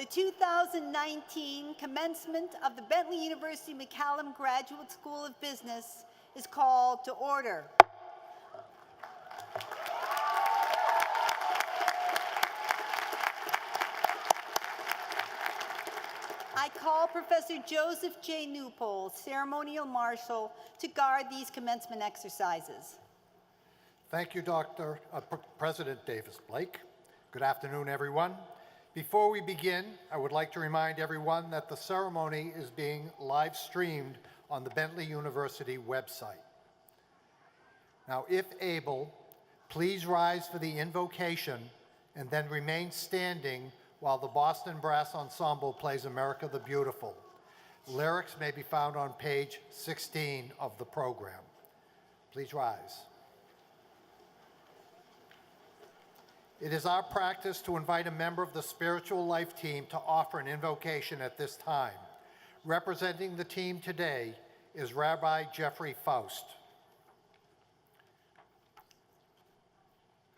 The 2019 commencement of the Bentley University McCallum Graduate School of Business is called to order. I call Professor Joseph J. Newpole, Ceremonial Marshal, to guard these commencement exercises. Thank you, President Davis Blake. Good afternoon, everyone. Before we begin, I would like to remind everyone that the ceremony is being live streamed on the Bentley University website. Now, if able, please rise for the invocation and then remain standing while the Boston Brass Ensemble plays America the Beautiful. Lyrics may be found on page 16 of the program. Please rise. It is our practice to invite a member of the Spiritual Life team to offer an invocation at this time. Representing the team today is Rabbi Jeffrey Faust.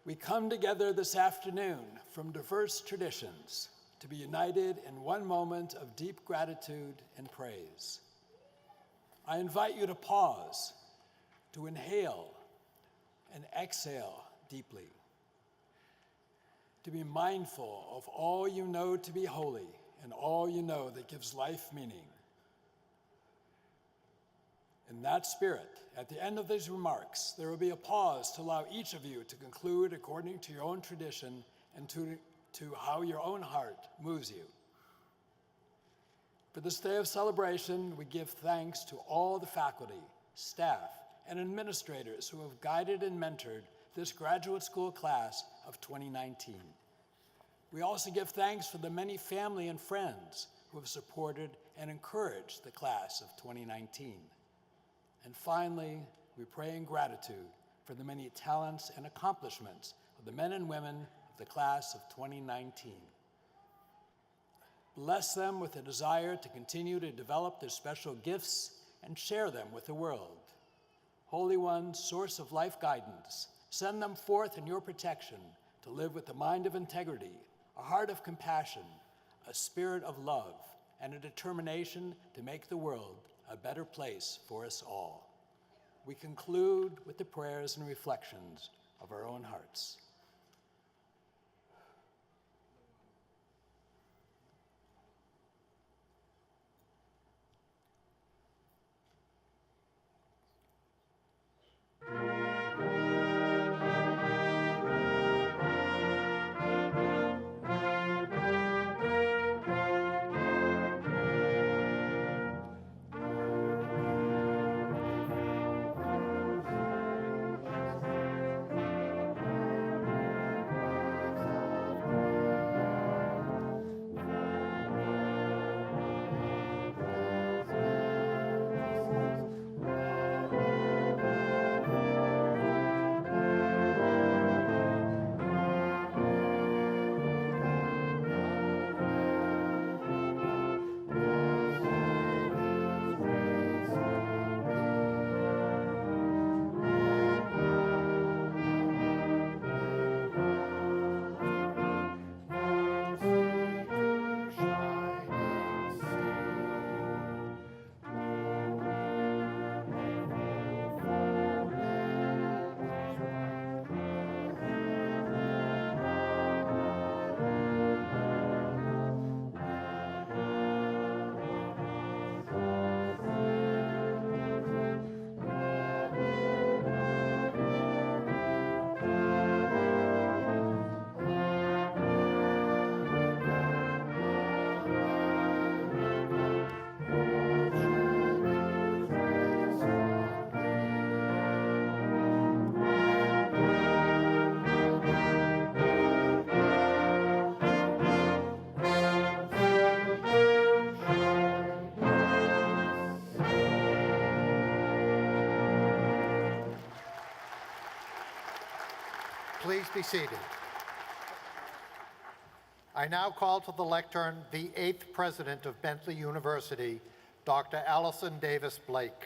We come together this afternoon from diverse traditions to be united in one moment of deep gratitude and praise. I invite you to pause, to inhale and exhale deeply, to be mindful of all you know to be holy and all you know that gives life meaning. In that spirit, at the end of these remarks, there will be a pause to allow each of you to conclude according to your own tradition and to how your own heart moves you. For this day of celebration, we give thanks to all the faculty, staff, and administrators who have guided and mentored this graduate school class of 2019. We also give thanks for the many family and friends who have supported and encouraged the class of 2019. And finally, we pray in gratitude for the many talents and accomplishments of the men and women of the class of 2019. Bless them with a desire to continue to develop their special gifts and share them with the world. Holy One, source of life guidance, send them forth in your protection to live with a mind of integrity, a heart of compassion, a spirit of love, and a determination to make the world a better place for us all. We conclude with the prayers and reflections of our own hearts. Please be seated. I now call to the lectern the 8th President of Bentley University, Dr. Allison Davis Blake.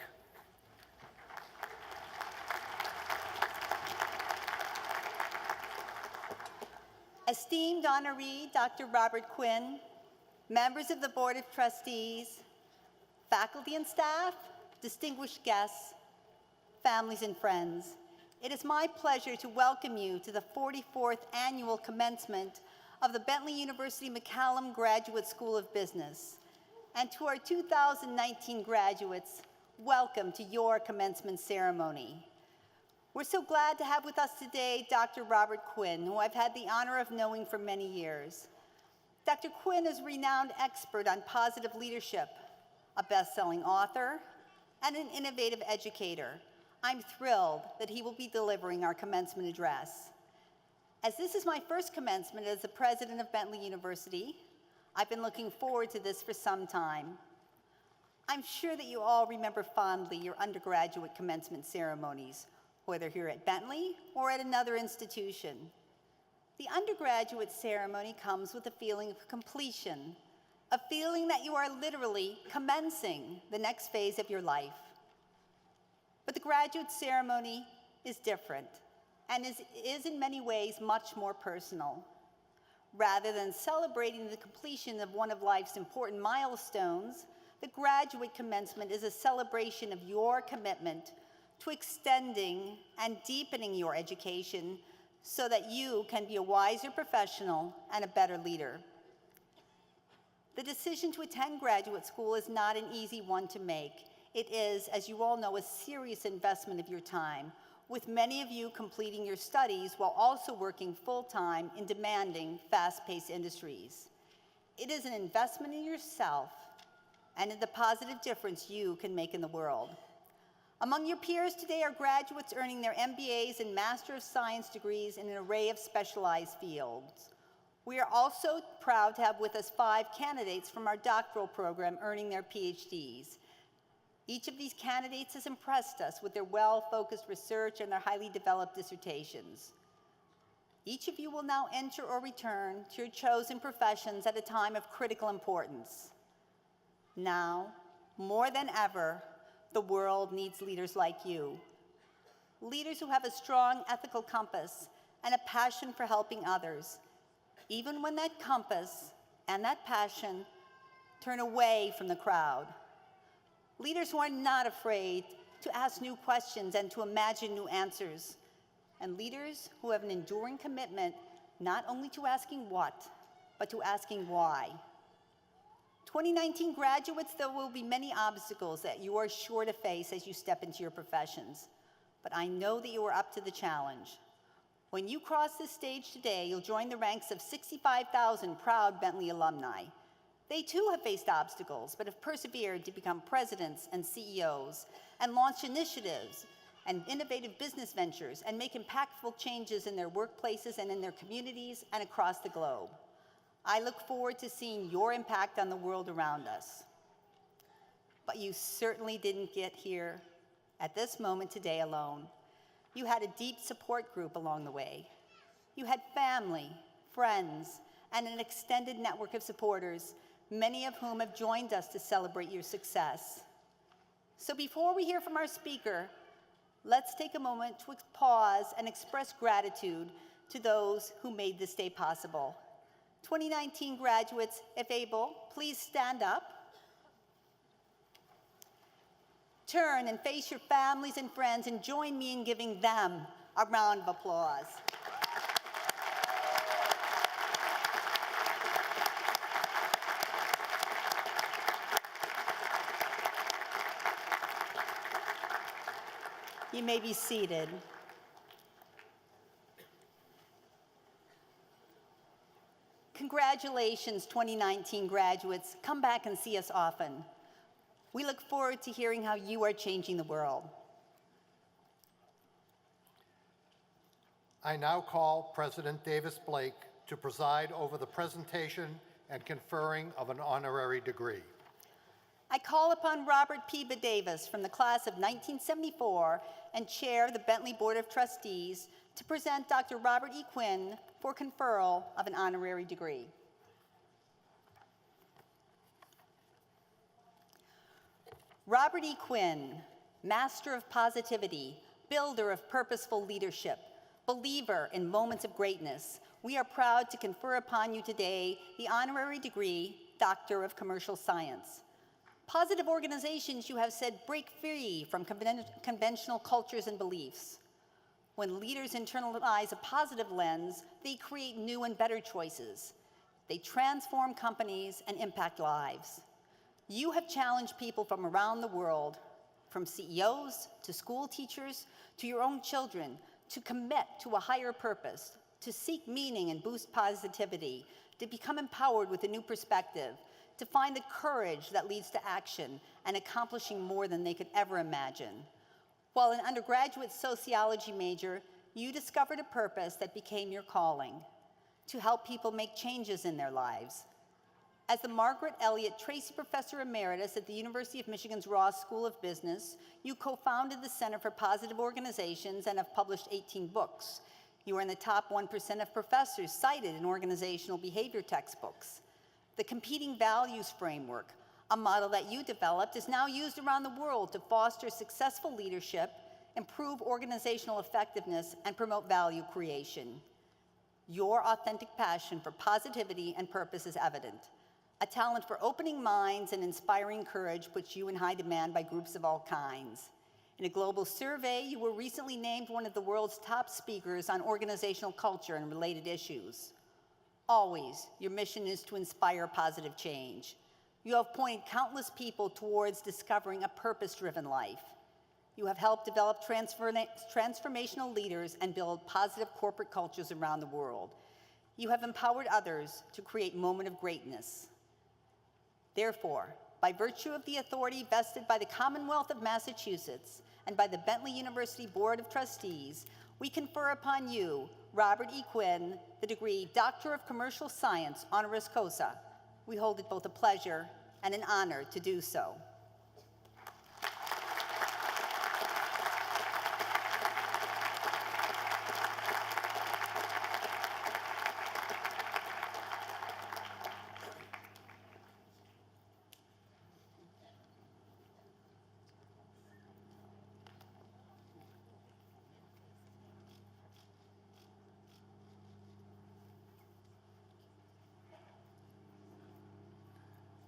Esteemed honoree, Dr. Robert Quinn, members of the Board of Trustees, faculty and staff, distinguished guests, families and friends. It is my pleasure to welcome you to the 44th annual commencement of the Bentley University McCallum Graduate School of Business. And to our 2019 graduates, welcome to your commencement ceremony. We're so glad to have with us today Dr. Robert Quinn, who I've had the honor of knowing for many years. Dr. Quinn is a renowned expert on positive leadership, a best-selling author, and an innovative educator. I'm thrilled that he will be delivering our commencement address. As this is my first commencement as the president of Bentley University, I've been looking forward to this for some time. I'm sure that you all remember fondly your undergraduate commencement ceremonies, whether here at Bentley or at another institution. The undergraduate ceremony comes with a feeling of completion, a feeling that you are literally commencing the next phase of your life. But the graduate ceremony is different and is in many ways much more personal. Rather than celebrating the completion of one of life's important milestones, the graduate commencement is a celebration of your commitment to extending and deepening your education so that you can be a wiser professional and a better leader. The decision to attend graduate school is not an easy one to make. It is, as you all know, a serious investment of your time, with many of you completing your studies while also working full-time in demanding, fast-paced industries. It is an investment in yourself and in the positive difference you can make in the world. Among your peers today are graduates earning their MBAs and Master of Science degrees in an array of specialized fields. We are also proud to have with us 5 candidates from our doctoral program earning their PhDs. Each of these candidates has impressed us with their well-focused research and their highly developed dissertations. Each of you will now enter or return to your chosen professions at a time of critical importance. Now, more than ever, the world needs leaders like you. Leaders who have a strong ethical compass and a passion for helping others, even when that compass and that passion turn away from the crowd. Leaders who are not afraid to ask new questions and to imagine new answers. And leaders who have an enduring commitment not only to asking what, but to asking why. 2019 graduates, there will be many obstacles that you are sure to face as you step into your professions. But I know that you are up to the challenge. When you cross this stage today, you'll join the ranks of 65,000 proud Bentley alumni. They too have faced obstacles, but have persevered to become presidents and CEOs and launch initiatives and innovative business ventures and make impactful changes in their workplaces and in their communities and across the globe. I look forward to seeing your impact on the world around us. But you certainly didn't get here at this moment today alone. You had a deep support group along the way. You had family, friends, and an extended network of supporters, many of whom have joined us to celebrate your success. So before we hear from our speaker, let's take a moment to pause and express gratitude to those who made this day possible. 2019 graduates, if able, please stand up. Turn and face your families and friends and join me in giving them a round of applause. You may be seated. Congratulations, 2019 graduates. Come back and see us often. We look forward to hearing how you are changing the world. I now call President Davis Blake to preside over the presentation and conferring of an honorary degree. I call upon Robert P. Davis from the class of 1974 and chair of the Bentley Board of Trustees to present Dr. Robert E. Quinn for conferral of an honorary degree. Robert E. Quinn, Master of Positivity, builder of purposeful leadership, believer in moments of greatness, we are proud to confer upon you today the honorary degree, Doctor of Commercial Science. Positive organizations, you have said, break free from conventional cultures and beliefs. When leaders internalize a positive lens, they create new and better choices. They transform companies and impact lives. You have challenged people from around the world, from CEOs to school teachers to your own children, to commit to a higher purpose, to seek meaning and boost positivity, to become empowered with a new perspective, to find the courage that leads to action and accomplishing more than they could ever imagine. While an undergraduate sociology major, you discovered a purpose that became your calling: to help people make changes in their lives. As the Margaret Elliott Tracy Professor Emeritus at the University of Michigan's Ross School of Business, you co-founded the Center for Positive Organizations and have published 18 books. You are in the top 1% of professors cited in organizational behavior textbooks. The Competing Values Framework, a model that you developed, is now used around the world to foster successful leadership, improve organizational effectiveness, and promote value creation. Your authentic passion for positivity and purpose is evident. A talent for opening minds and inspiring courage puts you in high demand by groups of all kinds. In a global survey, you were recently named one of the world's top speakers on organizational culture and related issues. Always, your mission is to inspire positive change. You have pointed countless people towards discovering a purpose-driven life. You have helped develop transformational leaders and build positive corporate cultures around the world. You have empowered others to create moment of greatness. Therefore, by virtue of the authority vested by the Commonwealth of Massachusetts and by the Bentley University Board of Trustees, we confer upon you, Robert E. Quinn, the degree Doctor of Commercial Science, honoris causa. We hold it both a pleasure and an honor to do so.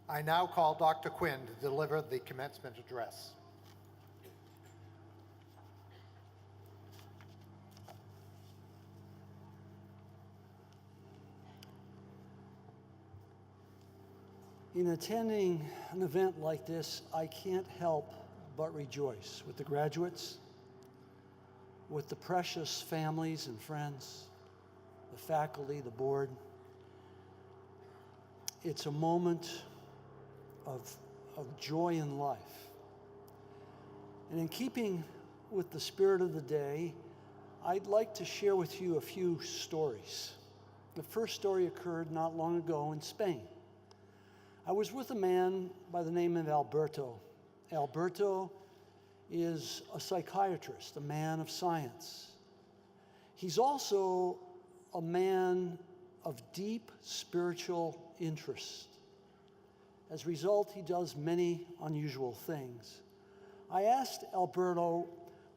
I now call Dr. Quinn to deliver the commencement address. In attending an event like this, I can't help but rejoice with the graduates, with the precious families and friends, the faculty, the board. It's a moment of joy in life. And in keeping with the spirit of the day, I'd like to share with you a few stories. The first story occurred not long ago in Spain. I was with a man by the name of Alberto. Alberto is a psychiatrist, a man of science. He's also a man of deep spiritual interest. As a result, he does many unusual things. I asked Alberto,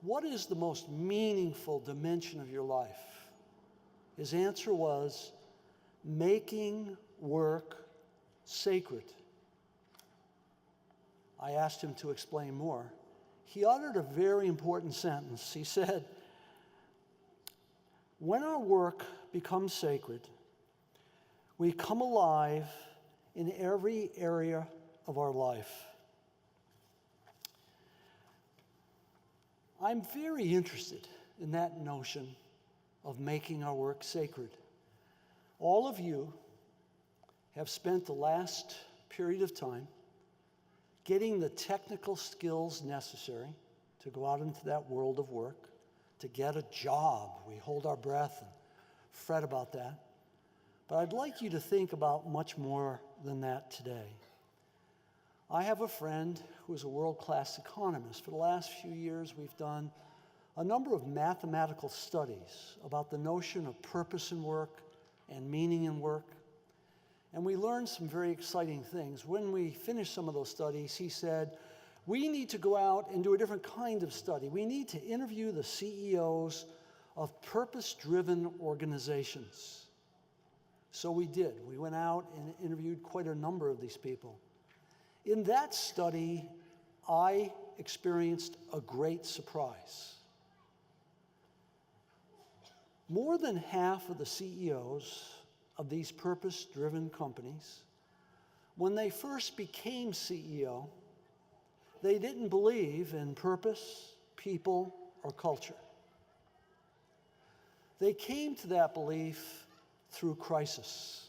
what is the most meaningful dimension of your life? His answer was, making work sacred. I asked him to explain more. He uttered a very important sentence. He said, when our work becomes sacred, we come alive in every area of our life. I'm very interested in that notion of making our work sacred. All of you have spent the last period of time getting the technical skills necessary to go out into that world of work, to get a job. We hold our breath and fret about that. But I'd like you to think about much more than that today. I have a friend who is a world-class economist. For the last few years, we've done a number of mathematical studies about the notion of purpose in work and meaning in work. And we learned some very exciting things. When we finished some of those studies, he said, we need to go out and do a different kind of study. We need to interview the CEOs of purpose-driven organizations. So we did. We went out and interviewed quite a number of these people. In that study, I experienced a great surprise. More than half of the CEOs of these purpose-driven companies, when they first became CEO, they didn't believe in purpose, people, or culture. They came to that belief through crisis.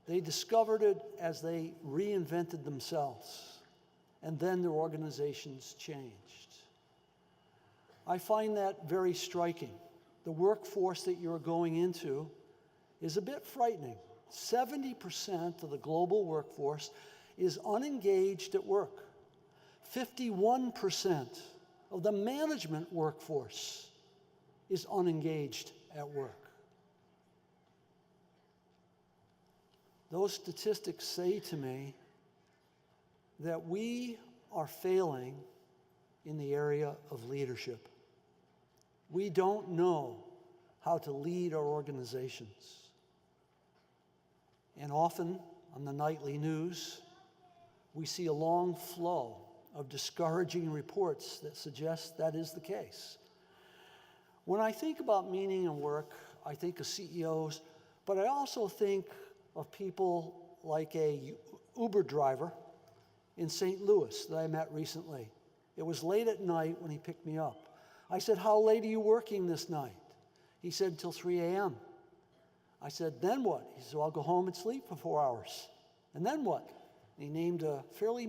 They discovered it as they reinvented themselves, and then their organizations changed. I find that very striking. The workforce that you're going into is a bit frightening. 70% of the global workforce is unengaged at work. 51% of the management workforce is unengaged at work. Those statistics say to me that we are failing in the area of leadership. We don't know how to lead our organizations. And often on the nightly news, we see a long flow of discouraging reports that suggest that is the case. When I think about meaning in work, I think of CEOs, but I also think of people like a Uber driver in St. Louis that I met recently. It was late at night when he picked me up. I said, "How late are you working this night?" He said, "Until 3 a.m. I said, "Then what?" He said, "Well, I'll go home and sleep for 4 hours." "And then what?" And he named a fairly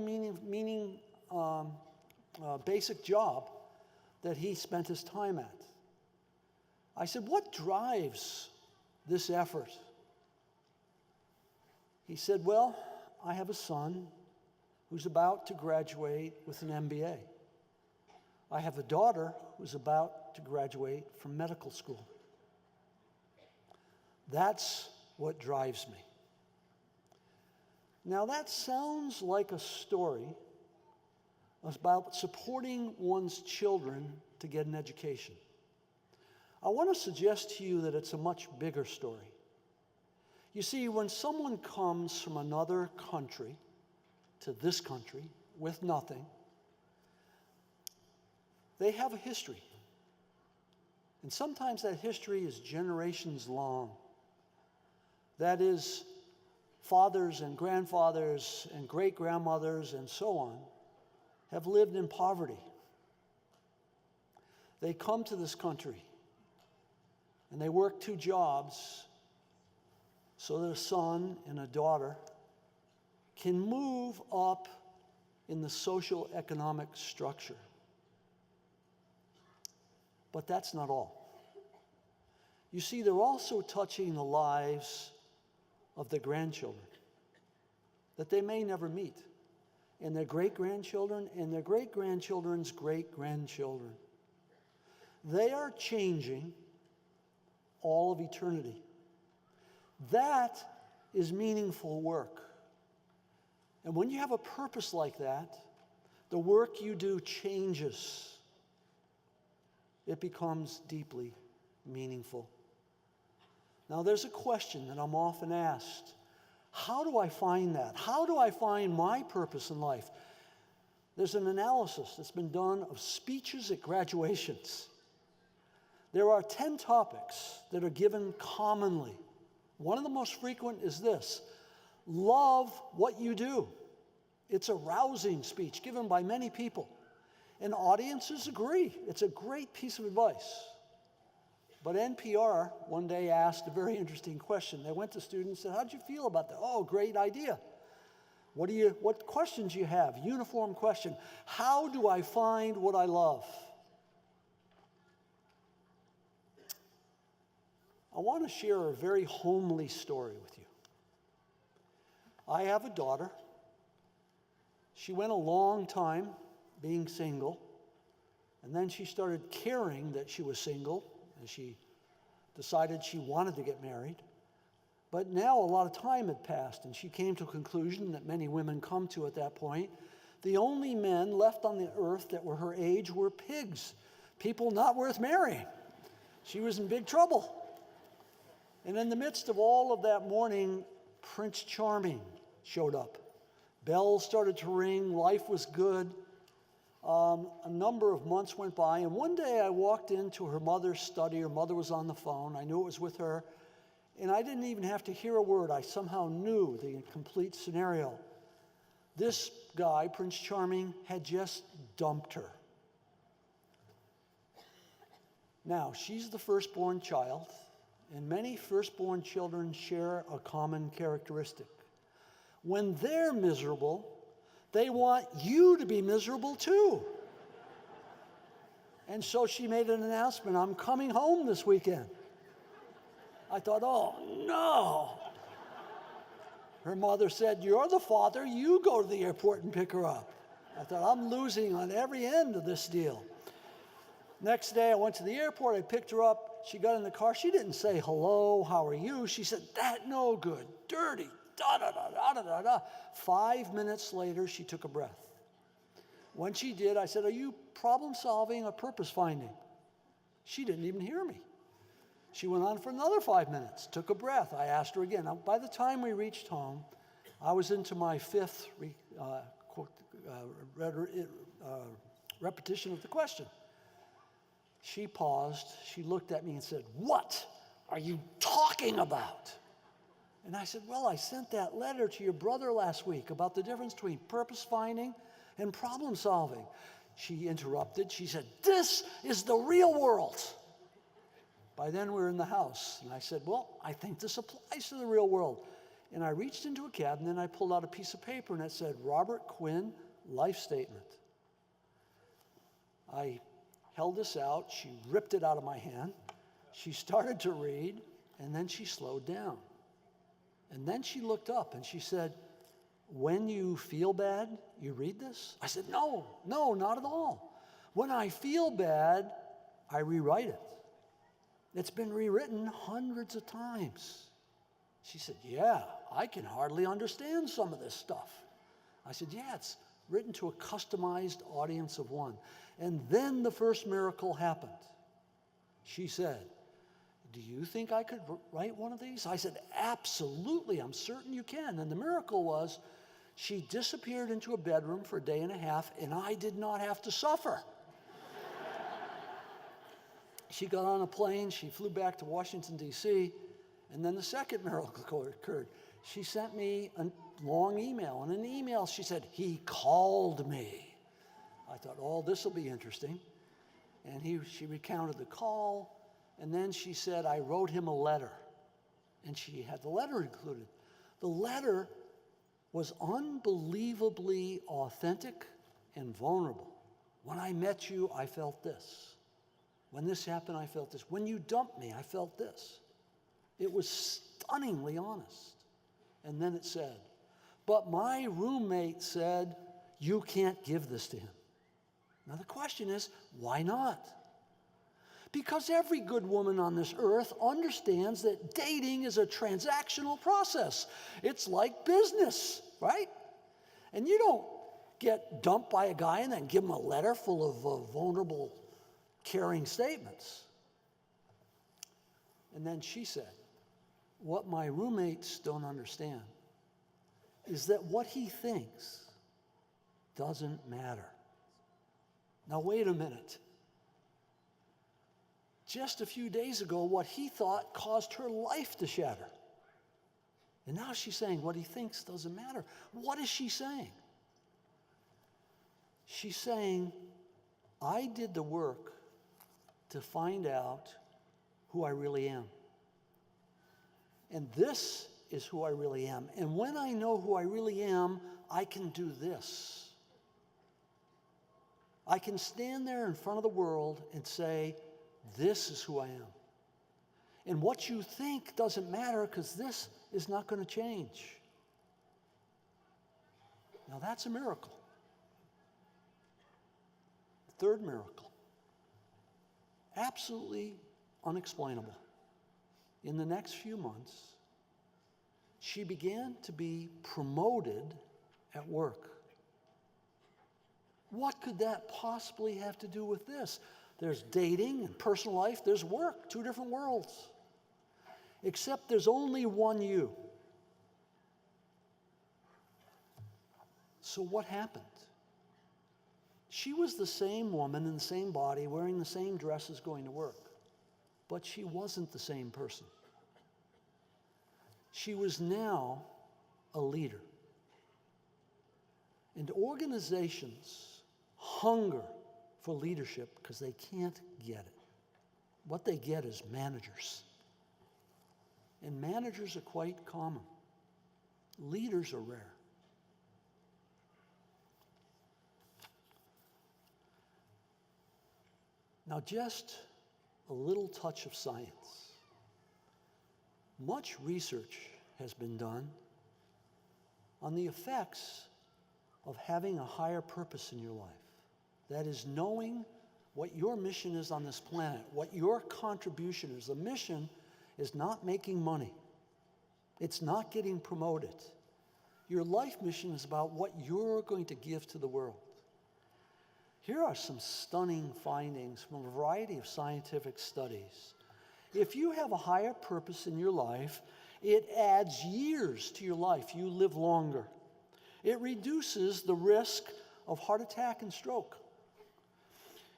basic job that he spent his time at. I said, "What drives this effort?" He said, "Well, I have a son who's about to graduate with an MBA. I have a daughter who's about to graduate from medical school. That's what drives me." Now that sounds like a story about supporting one's children to get an education. I want to suggest to you that it's a much bigger story. You see, when someone comes from another country to this country with nothing, they have a history. And sometimes that history is generations long. That is, fathers and grandfathers and great-grandmothers and so on have lived in poverty. They come to this country and they work 2 jobs so that a son and a daughter can move up in the social economic structure. But that's not all. You see, they're also touching the lives of their grandchildren that they may never meet, and their great-grandchildren and their great-grandchildren's great-grandchildren. They are changing all of eternity. That is meaningful work. And when you have a purpose like that, the work you do changes. It becomes deeply meaningful. Now, there's a question that I'm often asked. How do I find that? How do I find my purpose in life? There's an analysis that's been done of speeches at graduations. There are 10 topics that are given commonly. One of the most frequent is this: love what you do. It's a rousing speech given by many people, and audiences agree. It's a great piece of advice. But NPR one day asked a very interesting question. They went to students and said, "How'd you feel about that?" "Oh, great idea." What questions do you have? Uniform question. How do I find what I love? I want to share a very homely story with you. I have a daughter. She went a long time being single, and then she started caring that she was single, and she decided she wanted to get married. But now a lot of time had passed, and she came to a conclusion that many women come to at that point. The only men left on the earth that were her age were pigs, people not worth marrying. She was in big trouble. And in the midst of all of that morning, Prince Charming showed up. Bells started to ring, life was good. A number of months went by, and one day I walked into her mother's study. Her mother was on the phone. I knew it was with her, and I didn't even have to hear a word. I somehow knew the complete scenario. This guy, Prince Charming, had just dumped her. Now, she's the firstborn child, and many firstborn children share a common characteristic. When they're miserable, they want you to be miserable too. And so she made an announcement, I'm coming home this weekend. I thought, oh no. Her mother said, you're the father, you go to the airport and pick her up. I thought, I'm losing on every end of this deal. Next day I went to the airport, I picked her up, she got in the car, she didn't say hello, how are you? She said, that no good, dirty, da-da-da-da-da-da-da. 5 minutes later, she took a breath. When she did, I said, are you problem solving or purpose finding? She didn't even hear me. She went on for another 5 minutes, took a breath. I asked her again. Now, by the time we reached home, I was into my fifth repetition of the question. She paused, she looked at me and said, what are you talking about? And I said, well, I sent that letter to your brother last week about the difference between purpose finding and problem solving. She interrupted, she said, this is the real world. By then we were in the house, and I said, well, I think this applies to the real world. And I reached into a cabinet and I pulled out a piece of paper and it said, Robert Quinn, life statement. I held this out, she ripped it out of my hand, she started to read, and then she slowed down. And then she looked up and she said, when you feel bad, you read this? I said, no, not at all. When I feel bad, I rewrite it. It's been rewritten hundreds of times. She said, yeah, I can hardly understand some of this stuff. I said, yeah, it's written to a customized audience of one. And then the first miracle happened. She said, do you think I could write one of these? I said, absolutely, I'm certain you can. And the miracle was, she disappeared into a bedroom for a day and a half, and I did not have to suffer. She got on a plane, she flew back to Washington, D.C., and then the second miracle occurred. She sent me a long email, and in the email she said, he called me. I thought, oh, this will be interesting. And she recounted the call, and then she said, I wrote him a letter. And she had the letter included. The letter was unbelievably authentic and vulnerable. When I met you, I felt this. When this happened, I felt this. When you dumped me, I felt this. It was stunningly honest. And then it said, but my roommate said, you can't give this to him. Now the question is, why not? Because every good woman on this earth understands that dating is a transactional process. It's like business, right? And you don't get dumped by a guy and then give him a letter full of vulnerable, caring statements. And then she said, what my roommates don't understand is that what he thinks doesn't matter. Now wait a minute. Just a few days ago, what he thought caused her life to shatter. And now she's saying what he thinks doesn't matter. What is she saying? She's saying, I did the work to find out who I really am. And this is who I really am. And when I know who I really am, I can do this. I can stand there in front of the world and say, this is who I am. And what you think doesn't matter because this is not going to change. Now that's a miracle. Third miracle. Absolutely unexplainable. In the next few months, she began to be promoted at work. What could that possibly have to do with this? There's dating and personal life, there's work, two different worlds. except there's only one you. So what happened? She was the same woman in the same body, wearing the same dresses, going to work. But she wasn't the same person. She was now a leader. And organizations hunger for leadership because they can't get it. What they get is managers. And managers are quite common. Leaders are rare. Now, just a little touch of science. Much research has been done on the effects of having a higher purpose in your life. That is, knowing what your mission is on this planet, what your contribution is. The mission is not making money. It's not getting promoted. Your life mission is about what you're going to give to the world. Here are some stunning findings from a variety of scientific studies. If you have a higher purpose in your life, it adds years to your life. You live longer. It reduces the risk of heart attack and stroke.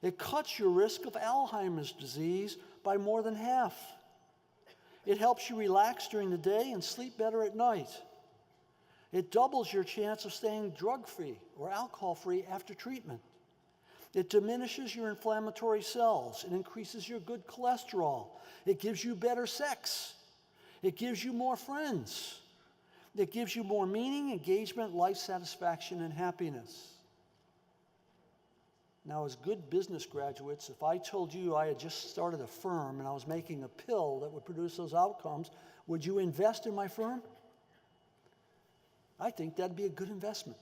It cuts your risk of Alzheimer's disease by more than half. It helps you relax during the day and sleep better at night. It doubles your chance of staying drug-free or alcohol-free after treatment. It diminishes your inflammatory cells. It increases your good cholesterol. It gives you better sex. It gives you more friends. It gives you more meaning, engagement, life satisfaction, and happiness. Now, as good business graduates, if I told you I had just started a firm and I was making a pill that would produce those outcomes, would you invest in my firm? I think that'd be a good investment.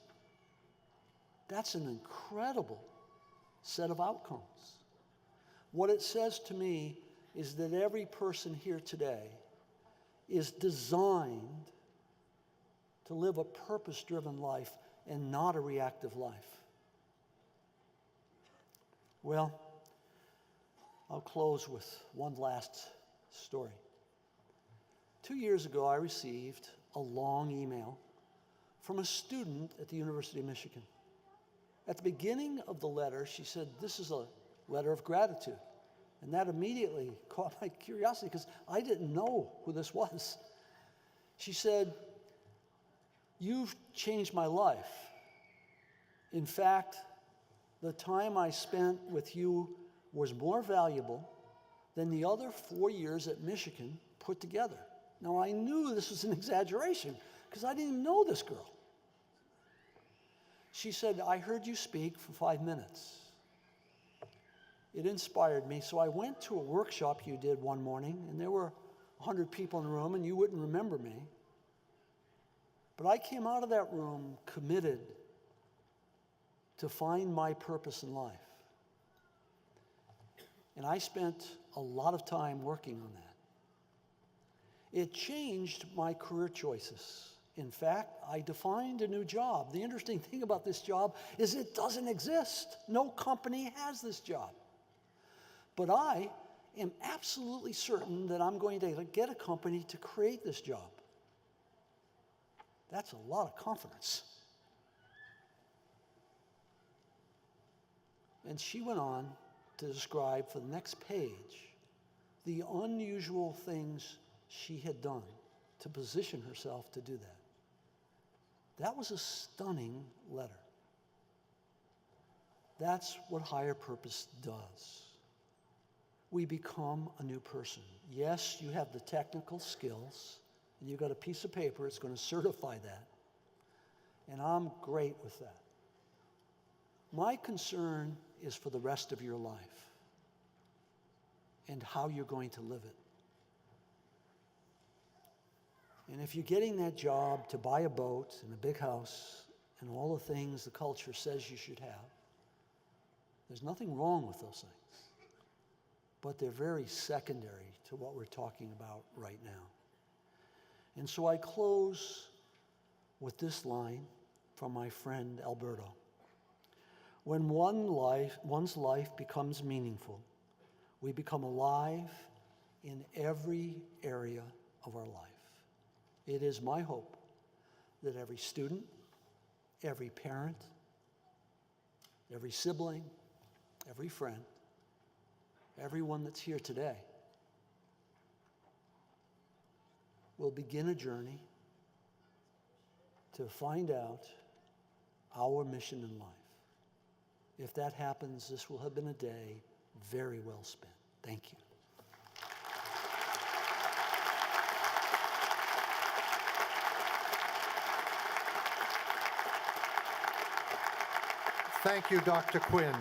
That's an incredible set of outcomes. What it says to me is that every person here today is designed to live a purpose-driven life and not a reactive life. Well, I'll close with one last story. 2 years ago, I received a long email from a student at the University of Michigan. At the beginning of the letter, she said, "This is a letter of gratitude." And that immediately caught my curiosity because I didn't know who this was. She said, "You've changed my life. In fact, the time I spent with you was more valuable than the other 4 years at Michigan put together." Now, I knew this was an exaggeration because I didn't even know this girl. She said, "I heard you speak for 5 minutes. It inspired me, so I went to a workshop you did one morning, and there were 100 people in the room, and you wouldn't remember me. But I came out of that room committed to find my purpose in life. And I spent a lot of time working on that. It changed my career choices. In fact, I defined a new job. The interesting thing about this job is it doesn't exist. No company has this job. But I am absolutely certain that I'm going to get a company to create this job. That's a lot of confidence." And she went on to describe for the next page the unusual things she had done to position herself to do that. That was a stunning letter. That's what higher purpose does. We become a new person. Yes, you have the technical skills, and you've got a piece of paper that's going to certify that. And I'm great with that. My concern is for the rest of your life and how you're going to live it. And if you're getting that job to buy a boat and a big house and all the things the culture says you should have, there's nothing wrong with those things. But they're very secondary to what we're talking about right now. And so I close with this line from my friend Alberto. When one's life becomes meaningful, we become alive in every area of our life. It is my hope that every student, every parent, every sibling, every friend, everyone that's here today will begin a journey to find out our mission in life. If that happens, this will have been a day very well spent. Thank you. Thank you, Dr. Quinn.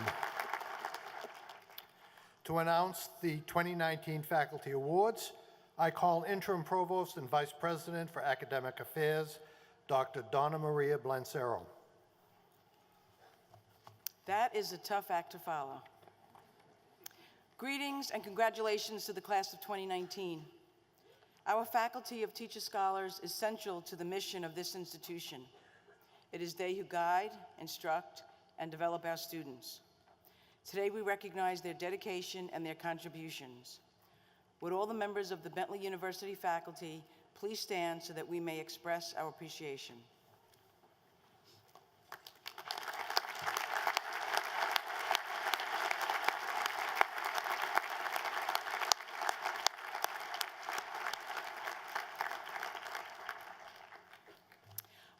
To announce the 2019 Faculty Awards, I call Interim Provost and Vice President for Academic Affairs, Dr. Donna Maria Blancero. That is a tough act to follow. Greetings and congratulations to the class of 2019. Our faculty of teacher scholars is central to the mission of this institution. It is they who guide, instruct, and develop our students. Today we recognize their dedication and their contributions. Would all the members of the Bentley University faculty please stand so that we may express our appreciation.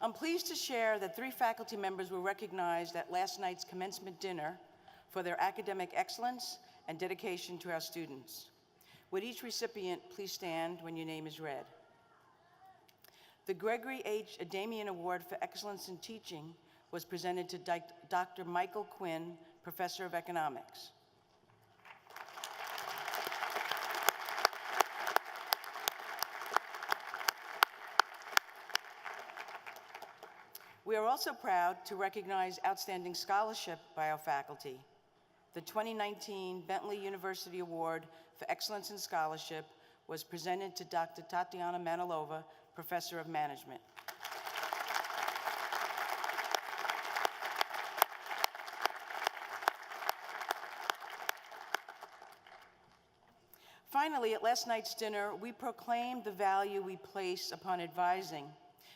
I'm pleased to share that 3 faculty members were recognized at last night's commencement dinner for their academic excellence and dedication to our students. Would each recipient please stand when your name is read? The Gregory H. Adamian Award for Excellence in Teaching was presented to Dr. Michael Quinn, Professor of Economics. We are also proud to recognize outstanding scholarship by our faculty. The 2019 Bentley University Award for Excellence in Scholarship was presented to Dr. Tatiana Manilova, Professor of Management. Finally, at last night's dinner, we proclaimed the value we place upon advising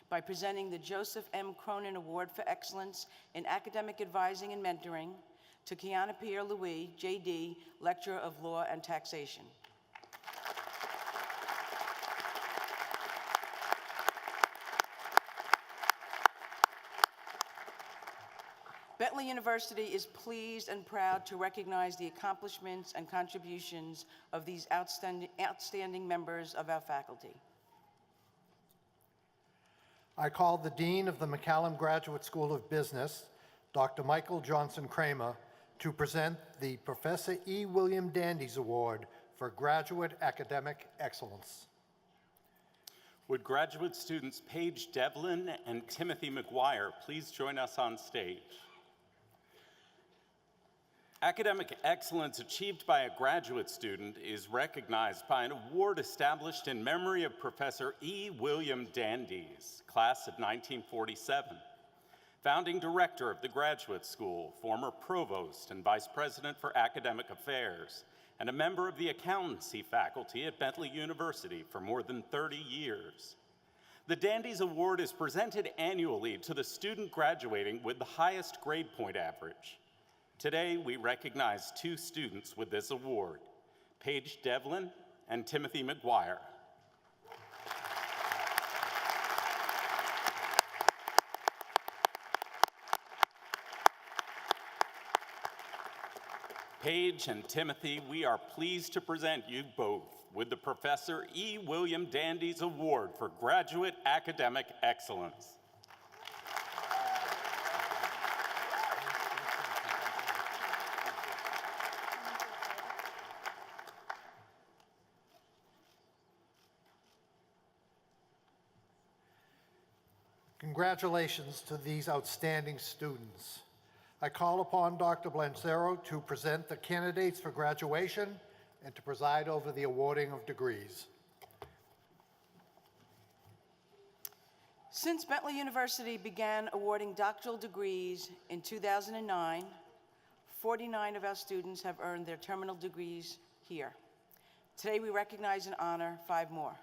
by presenting the Joseph M. Cronin Award for Excellence in Academic Advising and Mentoring to Kiana Pierre-Louis, JD, Lecturer of Law and Taxation. Bentley University is pleased and proud to recognize the accomplishments and contributions of these outstanding members of our faculty. I call the Dean of the McCallum Graduate School of Business, Dr. Michael Johnson Kramer, to present the Professor E. William Dandies Award for Graduate Academic Excellence. Would graduate students Paige Devlin and Timothy McGuire please join us on stage? Academic excellence achieved by a graduate student is recognized by an award established in memory of Professor E. William Dandies, class of 1947, founding director of the graduate school, former provost and vice president for academic affairs, and a member of the accountancy faculty at Bentley University for more than 30 years. The Dandies Award is presented annually to the student graduating with the highest grade point average. Today, we recognize 2 students with this award, Paige Devlin and Timothy McGuire. Paige and Timothy, we are pleased to present you both with the Professor E. William Dandies Award for Graduate Academic Excellence. Congratulations to these outstanding students. I call upon Dr. Blancero to present the candidates for graduation and to preside over the awarding of degrees. Since Bentley University began awarding doctoral degrees in 2009, 49 of our students have earned their terminal degrees here. Today we recognize and honor 5 more.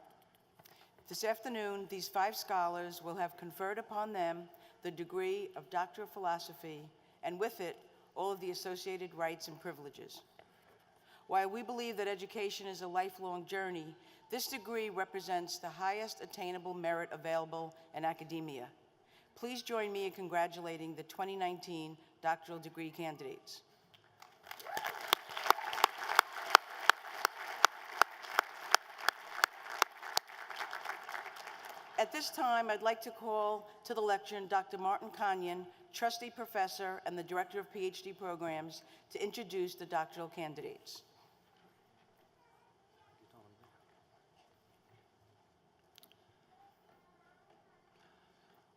This afternoon, these 5 scholars will have conferred upon them the degree of Doctor of Philosophy, and with it, all of the associated rights and privileges. While we believe that education is a lifelong journey, this degree represents the highest attainable merit available in academia. Please join me in congratulating the 2019 doctoral degree candidates. At this time, I'd like to call to the lectern Dr. Martin Kanyan, Trustee Professor and the Director of PhD Programs, to introduce the doctoral candidates.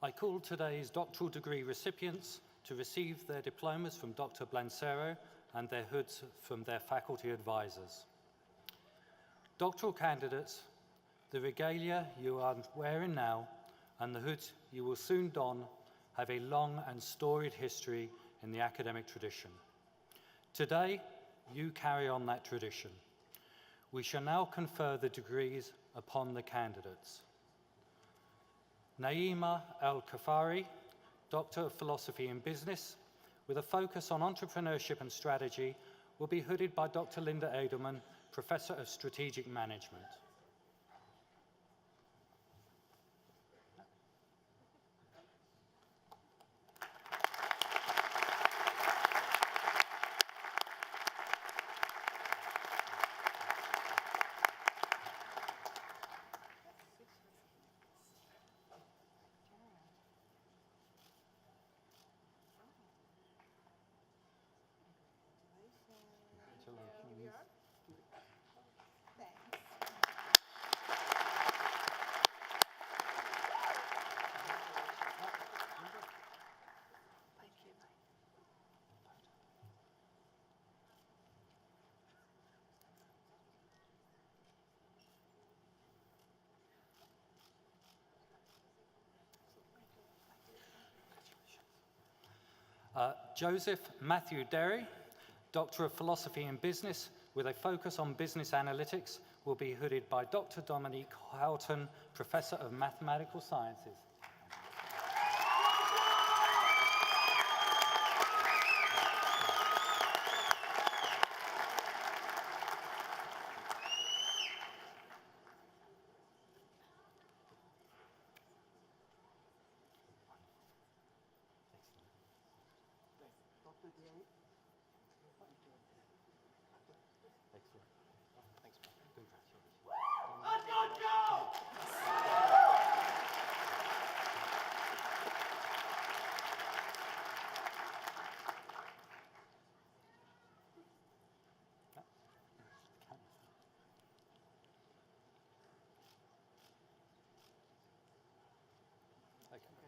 I call today's doctoral degree recipients to receive their diplomas from Dr. Blancero and their hoods from their faculty advisors. Doctoral candidates, the regalia you are wearing now and the hoods you will soon don have a long and storied history in the academic tradition. Today, you carry on that tradition. We shall now confer the degrees upon the candidates. Naima Al-Kafari, Doctor of Philosophy in Business, with a focus on entrepreneurship and strategy, will be hooded by Dr. Linda Edelman, Professor of Strategic Management. Joseph Matthew Derry, Doctor of Philosophy in Business, with a focus on business analytics, will be hooded by Dr. Dominique Houghton, Professor of Mathematical Sciences.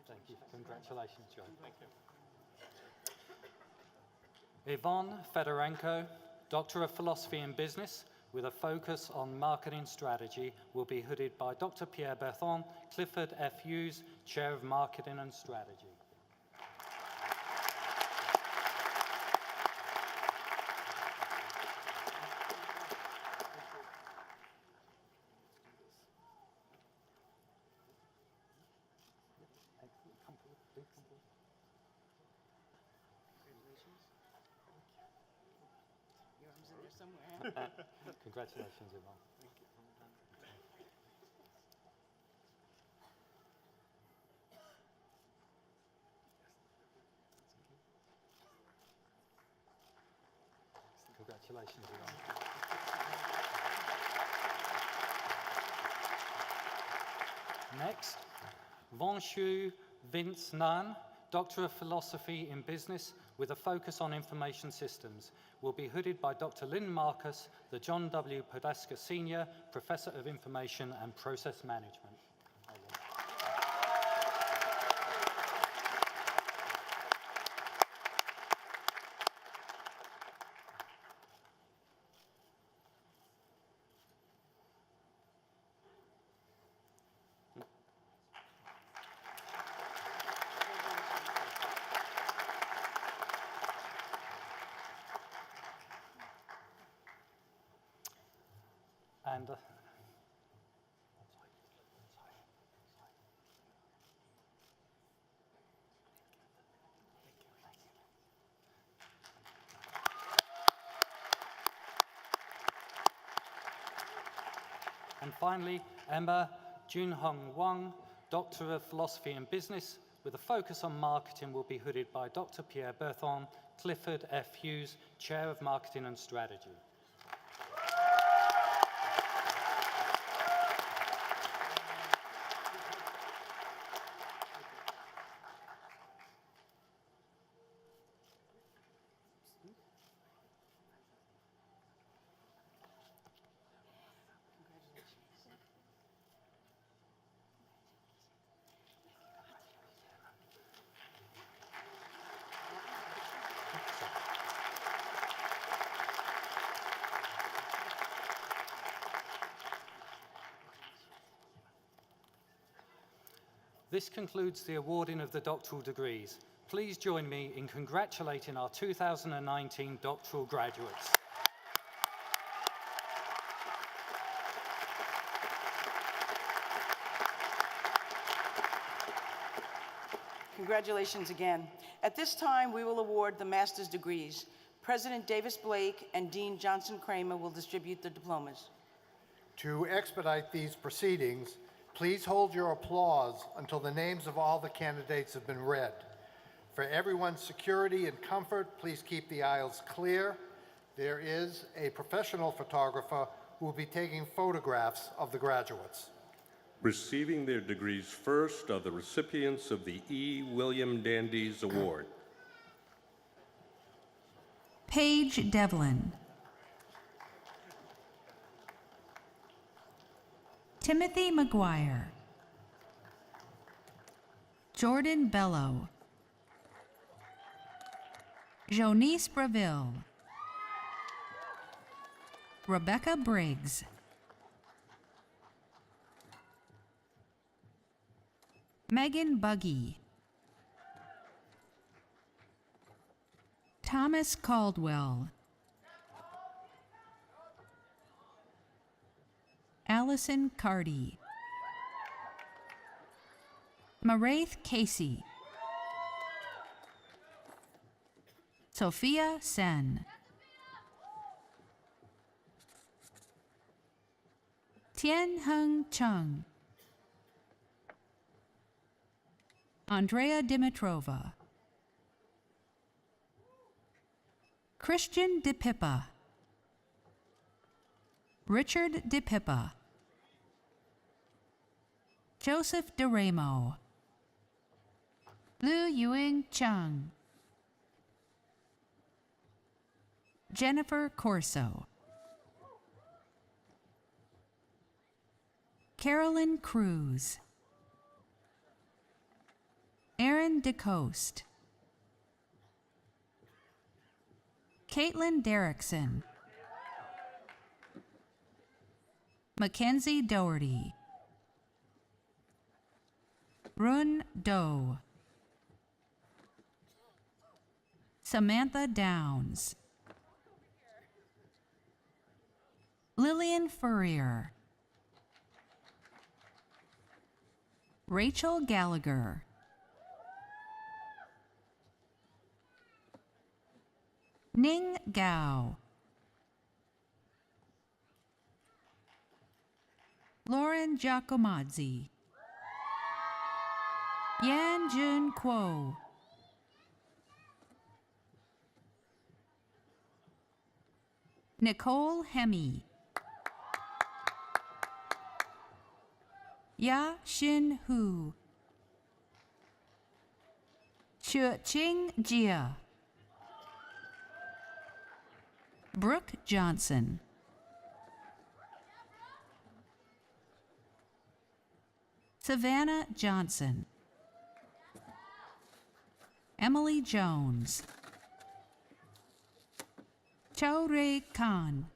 Thank you. Congratulations, John. Thank you. Yvonne Fedorenko, Doctor of Philosophy in Business, with a focus on marketing strategy, will be hooded by Dr. Pierre Berthon, Clifford F. Hughes, Chair of Marketing and Strategy. Congratulations, Yvonne. Congratulations, Yvonne. Next, Vonshu Vince Nan, Doctor of Philosophy in Business, with a focus on information systems, will be hooded by Dr. Lynn Marcus, the John W. Podesta Senior, Professor of Information and Process Management. And And finally, Emma Junhong Wang, Doctor of Philosophy and Business, with a focus on marketing, will be hooded by Dr. Pierre Berthon, Clifford F. Hughes, Chair of Marketing and Strategy. This concludes the awarding of the doctoral degrees. Please join me in congratulating our 2019 doctoral graduates. Congratulations again. At this time, we will award the master's degrees. President Davis Blake and Dean Johnson Kramer will distribute the diplomas. To expedite these proceedings, please hold your applause until the names of all the candidates have been read. For everyone's security and comfort, please keep the aisles clear. There is a professional photographer who will be taking photographs of the graduates. Receiving their degrees first are the recipients of the E. William Dandies Award. Paige Devlin. Timothy McGuire. Jordan Bello. Jonice Braville. Rebecca Briggs. Megan Buggy. Thomas Caldwell. Allison Cardy. Maraith Casey. Sophia Sen. Tien Hung Chung. Andrea Dimitrova. Christian DePippa. Richard DePippa. Joseph DeRamo. Lu Yuing Chung. Jennifer Corso. Carolyn Cruz. Aaron DeCoste. Caitlin Derrickson. Mackenzie Doherty. Run Doe. Samantha Downs. Lillian Furrier. Rachel Gallagher. Ning Gao. Lauren Giacomazzi. Yan Jun Kuo. Nicole Hemi. Ya Xin Hu. Ching Jia. Brooke Johnson. Savannah Johnson. Emily Jones. Chow Ray Khan.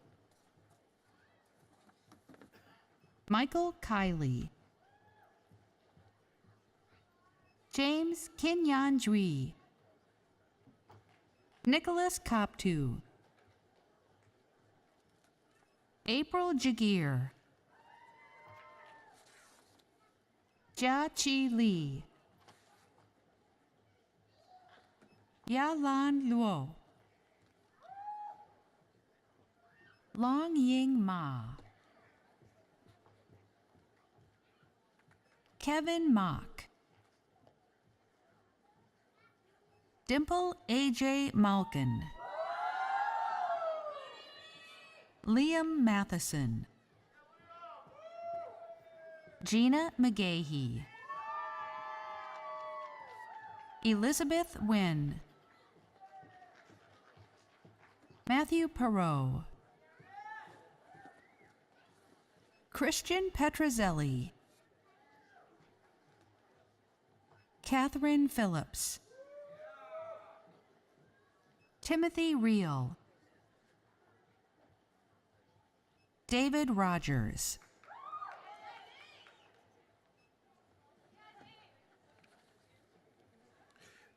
Michael Kiley. James Kinyan Jui. Nicholas Koptu. April Jagir. Jia Chi Lee. Ya Lan Luo. Long Ying Ma. Kevin Mock, Dimple A.J. Malkin, Liam Matheson, Gina McGahee, Elizabeth Wynn, Matthew Perot, Christian Petrozelli, Catherine Phillips, Timothy Reel, David Rogers,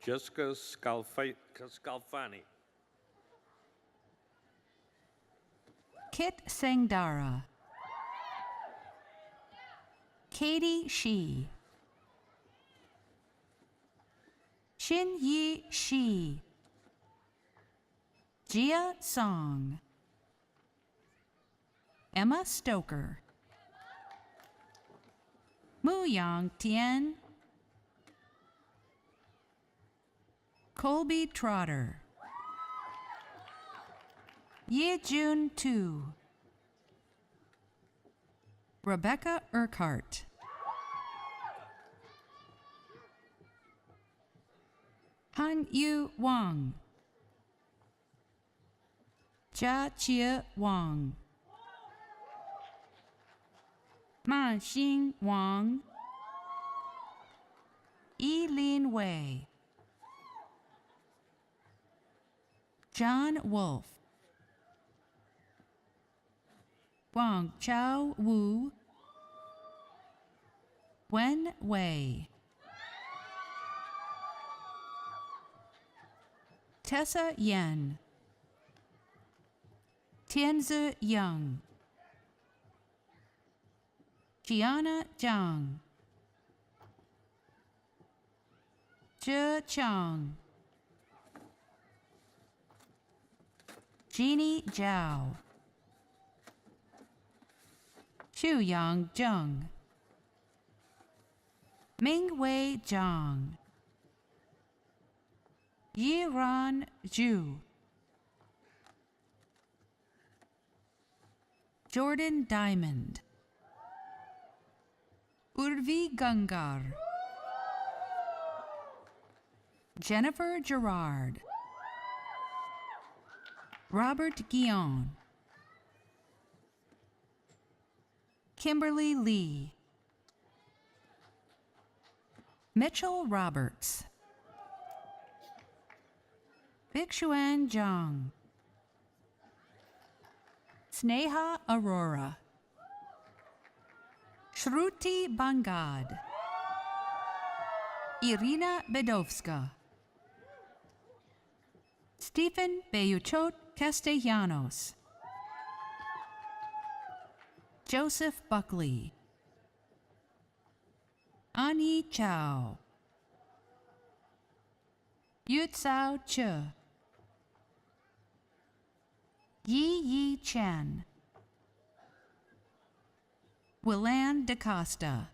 Jessica Scalfani. Kit Sangdara, Katie Shi, Xin Yi Shi, Jia Song, Emma Stoker, Mu Yang Tian, Colby Trotter, Ye Jun Tu, Rebecca Urquhart, Han Yu Wang, Jia Chia Wang, Ma Xing Wang, Yi-Lin Wei, John Wolf, Wang Chao Wu, Wen Wei, Tessa Yen, Tianzi Yang, Gianna Zhang, Zhe Chang, Jeannie Zhao, Xuyang Zheng, Mingwei Zhang, Yiran Zhu, Jordan Diamond, Urvi Gangar, Jennifer Gerard, Robert Guion, Kimberly Lee, Mitchell Roberts, Bixuan Zhang, Sneha Arora, Shruti Bangad, Irina Bedovska, Stephen Beyuchot Castellanos, Joseph Buckley, Ani Chow, Yutsao Che, Yi Chen, Willan DaCosta,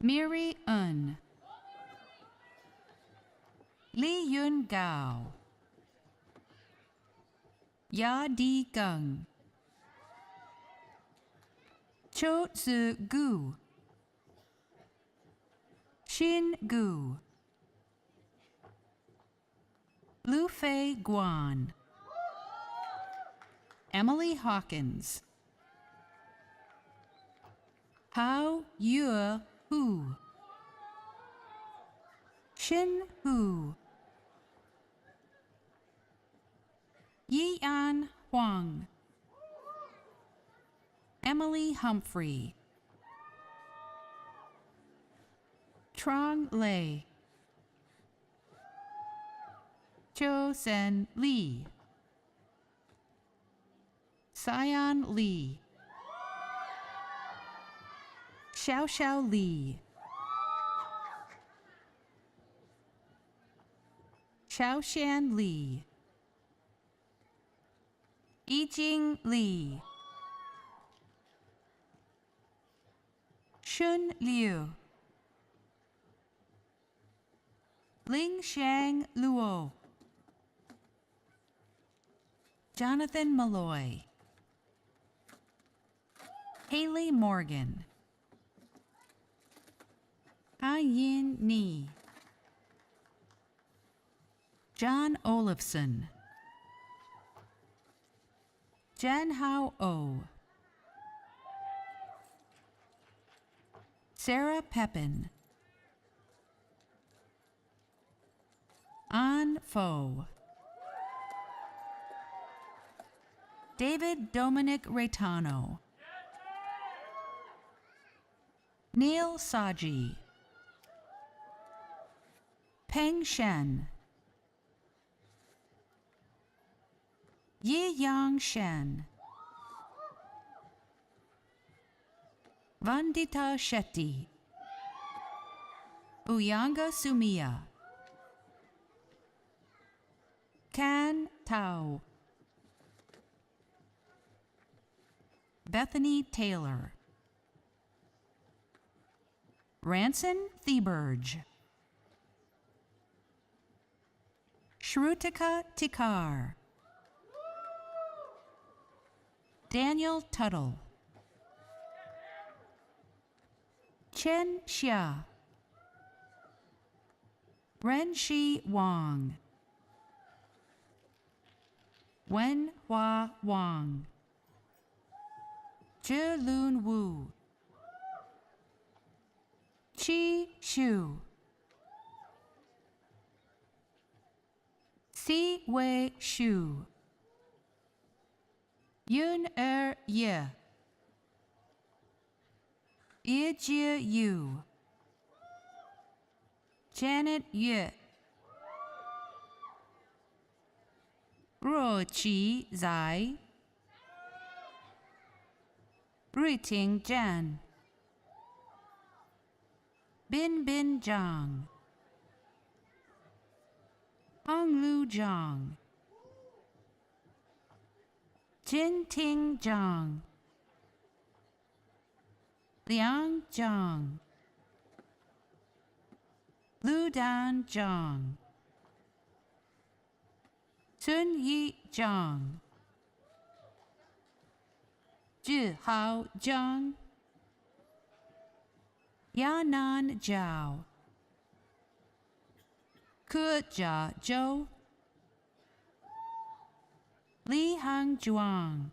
Miri Un, Li Yun Gao, Ya Di Gung, Cho Tzu Gu, Xin Gu, Lu Fei Guan, Emily Hawkins, Hao Yue Hu, Xin Hu, Yian Huang, Emily Humphrey, Trong Lei, Cho Sen Lee, Sion Lee, Xiao Li, Xiaoshan Li, Yijing Li, Shun Liu, Ling Shang Luo, Jonathan Malloy, Haley Morgan, Ha Yin Ni, John Olafson, Jen Hao O, Sarah Pepin, An Fo, David Dominic Reitano, Neil Saji, Peng Shen, Yi Yang Shen, Vandita Shetty, Uyanga Sumia, Can Tao, Bethany Taylor, Ranson Theberge, Shrutika Tikar, Daniel Tuttle, Chen Xia, Renshi Wang, Wen Hua Wang, Zhe Lun Wu, Qi Xu, Si Wei Xu, Yun Ye, Jie Yu, Janet Yue, Ruo Qi Zai, Ruiting Zhan, Bin Bin Zhang, Honglu Zhang, Jin Ting Zhang, Liang Zhang, Lu Dan Zhang, Sun Yi Zhang, Zhi Hao Zhang, Yanan Zhao, Ke Jia Zhou, Li Hang Zhuang,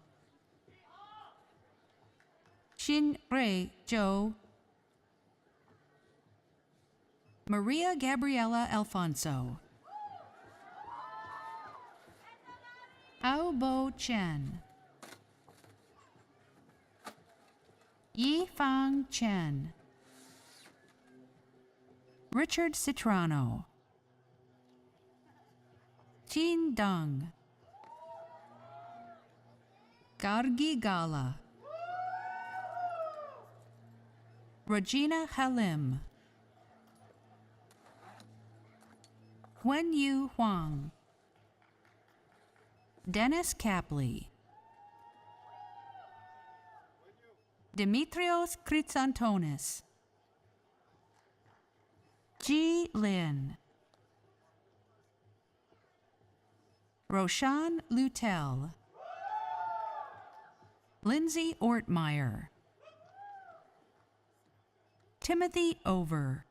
Xin Rui Zhou, Maria Gabriela Alfonso, Hao Bo Chen, Yi Fang Chen, Richard Citrano, Jin Deng, Gargi Gala, Regina Halim, Wen Yu Huang, Dennis Capley, Dimitrios Kritsantonis, Ji Lin, Roshan Lutel, Lindsay Ortmeyer, Timothy Over,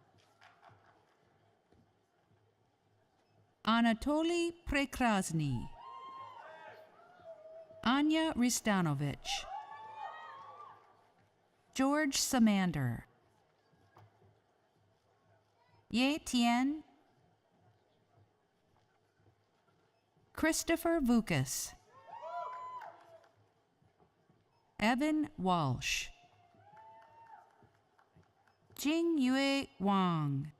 Anatoly Prekrasny, Anya Ristanovich, George Samander, Ye Tien, Christopher Vukas, Evan Walsh, Jing Yue Wang,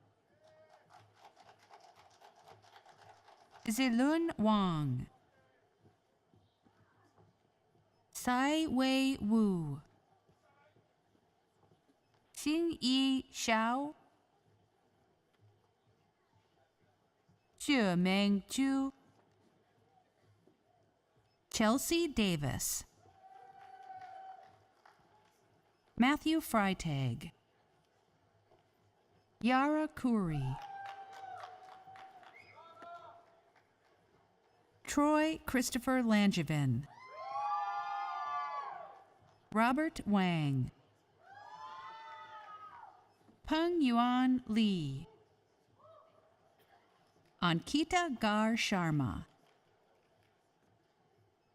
Zilun Wang, Sai Wei Wu, Xin Yi Xiao, Xue Meng Zhu, Chelsea Davis, Matthew Freitag, Yara Kuri, Troy Christopher Langevin, Robert Wang, Peng Yuan Lee, Ankita Gar Sharma,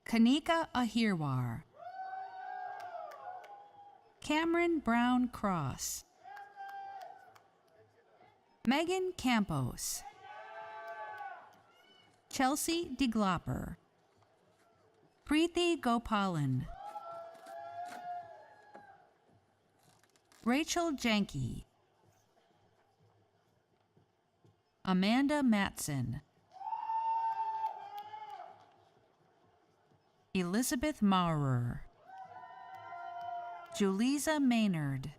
Kanika Ahirwar, Cameron Brown Cross, Megan Campos, Chelsea DeGlopper, Preeti Gopalan, Rachel Janke, Amanda Matson, Elizabeth Maurer, Julisa Maynard,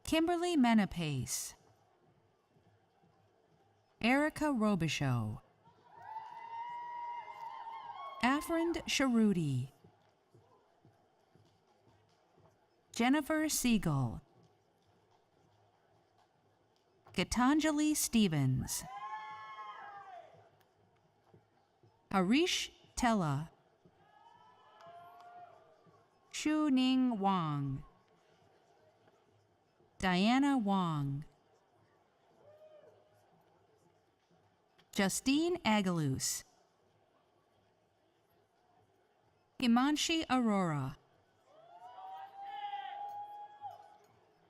Kimberly Menapace, Erica Robichaux, Afrind Sharuti, Jennifer Siegel, Gitanjali Stevens, Harish Tella, Shu Ning Wang, Diana Wong, Justine Agalus, Himanshi Arora,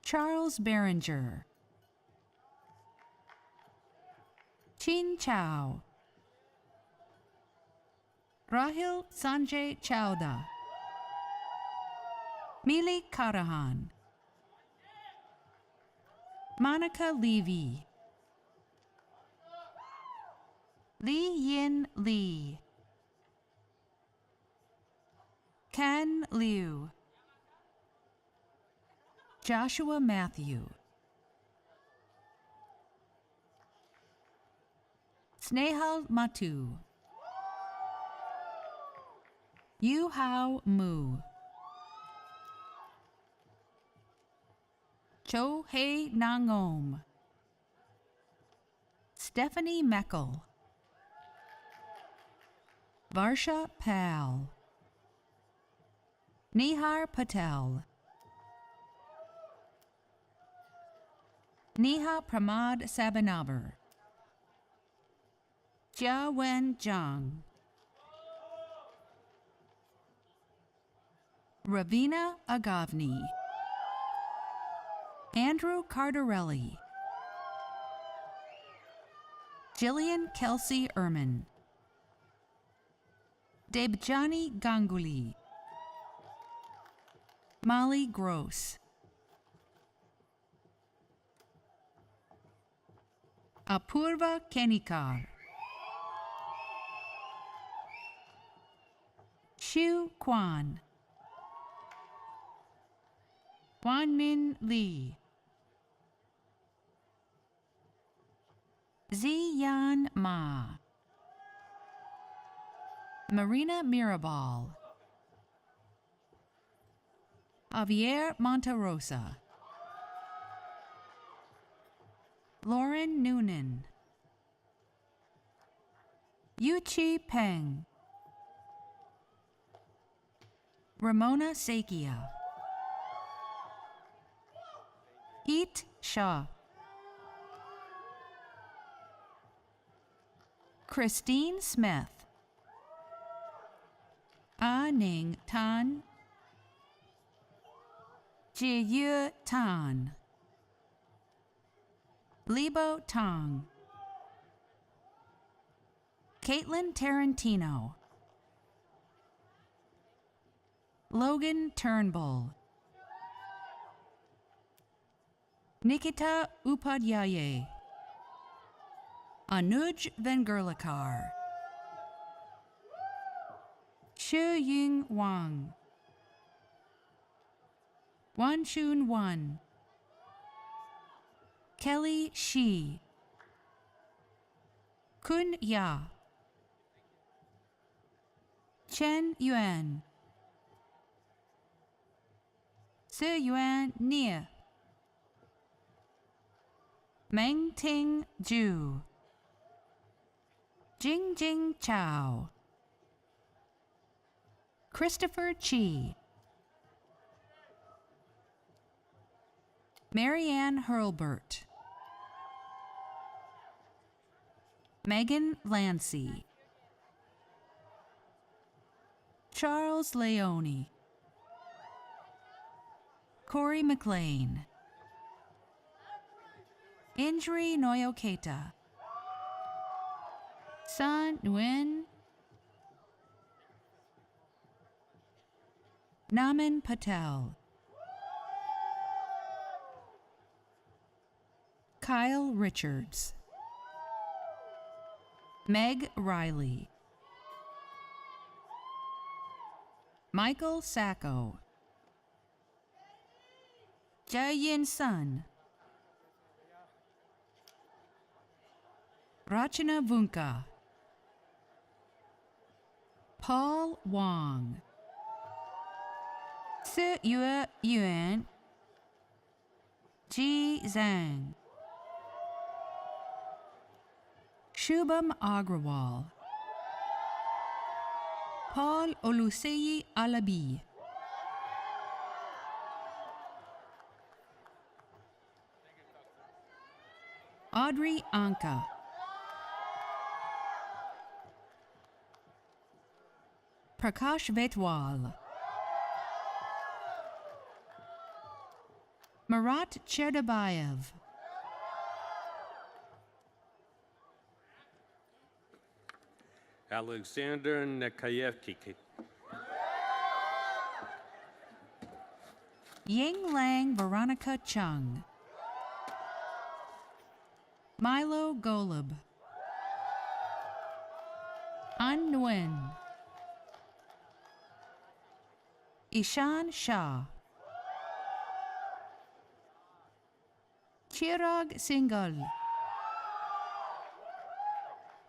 Charles Behringer, Chin Chow, Rahil Sanjay Chowda, Mili Karahan, Monica Levy, Li Yin Lee, Ken Liu, Joshua Matthew, Snehal Matu, Yu Hao Mu, Cho Hei Nangom, Stephanie Meckel, Varsha Pal, Nihar Patel, Neha Pramad Sabanavar, Jia Wen Zhang, Ravina Agavni, Andrew Cardarelli, Jillian Kelsey Ehrman, Debjani Ganguly, Molly Gross, Apurva Kenikar, Shu Kwan, Wanmin Lee, Ziyan Ma, Marina Mirabal, Javier Monterosa, Lauren Noonan, Yuchi Peng, Ramona Sakia, Heat Shah, Christine Smith, A Ning Tan, Jiyu Tan, Libo Tong, Caitlin Tarantino, Logan Turnbull, Nikita Upadhyaye, Anuj Vengerlikar, Shu Ying Wang, Wan Chun Wan, Kelly Shi, Kun Ya, Chen Yuan, Se Yuan Nie, Meng Ting Ju, Jing Jing Chow, Christopher Chi, Marianne Hurlbert, Megan Lancy, Charles Leone, Corey McLean, Indri Noyoketa, San Nguyen, Naman Patel, Kyle Richards, Meg Riley, Michael Sacco, Jaeyin Sun, Rachana Vunka, Paul Wong, Si Yue Yuan, Ji Zhang, Shubham Agrawal, Paul Oluseyi Alabi, Audrey Anka, Prakash Vetwal, Marat Cherdabayev, Alexander Nekayevki, Ying Lang Veronica Chung, Milo Golub, An Nguyen, Ishan Shah, Chirag Singhal,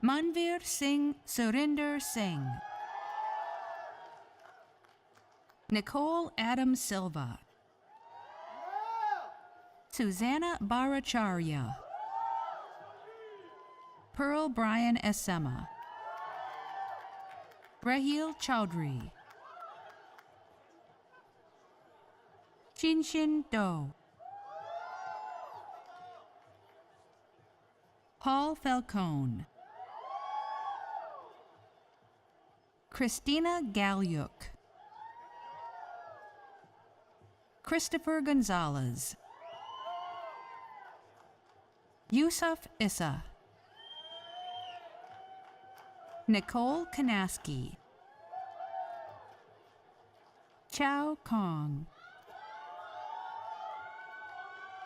Manvir Singh Surinder Singh, Nicole Adam Silva, Susanna Baracharya, Pearl Brian Essema, Rahil Chowdhury, Chinshin Do, Paul Falcone, Christina Galyuk, Christopher Gonzalez, Yusuf Issa, Nicole Kanaski, Chow Kong,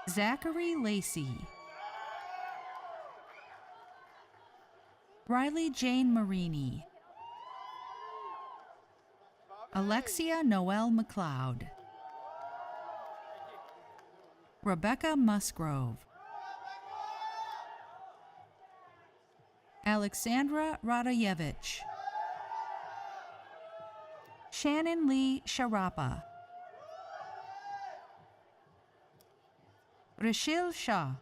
Zachary Lacey, Riley Jane Marini, Alexia Noel McLeod, Rebecca Musgrove, Alexandra Radayevich, Shannon Lee Sharapa, Rashil Shah,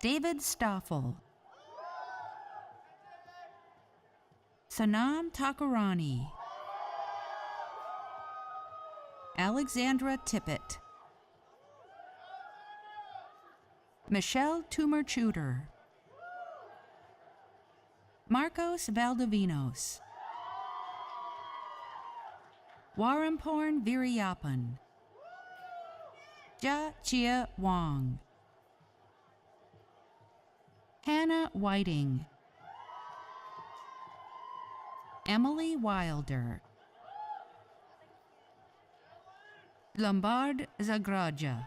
David Stoffel, Sanam Takarani, Alexandra Tippett, Michelle Toomer-Chuter, Marcos Valdivinos, Waramporn Viriyapan, Jia Chia Wang, Hannah Whiting, Emily Wilder, Lombard Zagraja,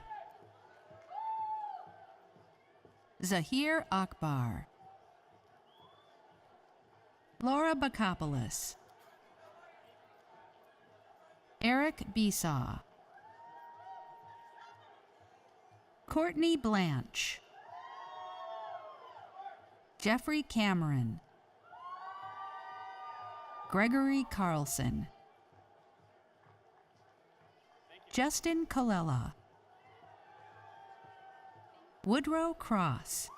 Zahir Akbar, Laura Bakopoulos, Eric Besaw, Courtney Blanche, Jeffrey Cameron, Gregory Carlson, Justin Colella, Woodrow Cross,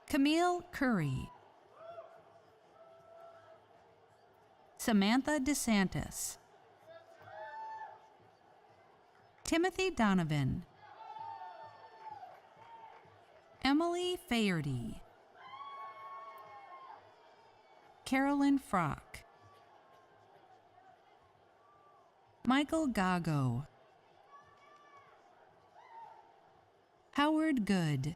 Camille Curry, Samantha DeSantis, Timothy Donovan, Emily Faherty, Carolyn Frock, Michael Gago, Howard Good,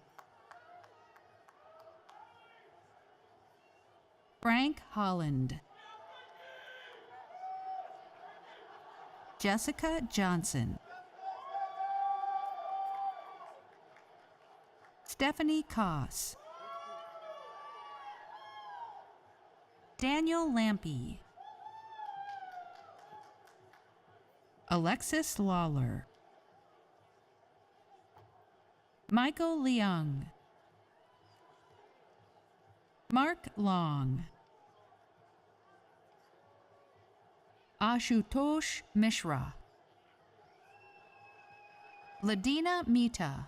Frank Holland, Jessica Johnson, Stephanie Koss, Daniel Lampy, Alexis Lawler, Michael Leung, Mark Long, Ashutosh Mishra, Ladina Mita,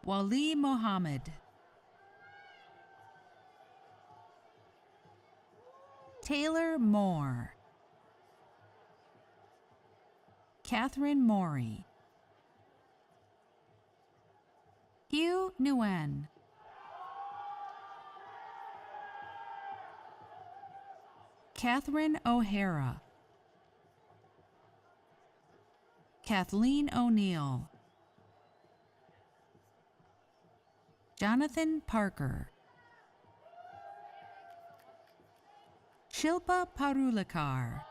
Wali Mohammed, Taylor Moore, Catherine Morey, Hugh Nguyen, Catherine O'Hara, Kathleen O'Neill, Jonathan Parker, Shilpa Parulakar,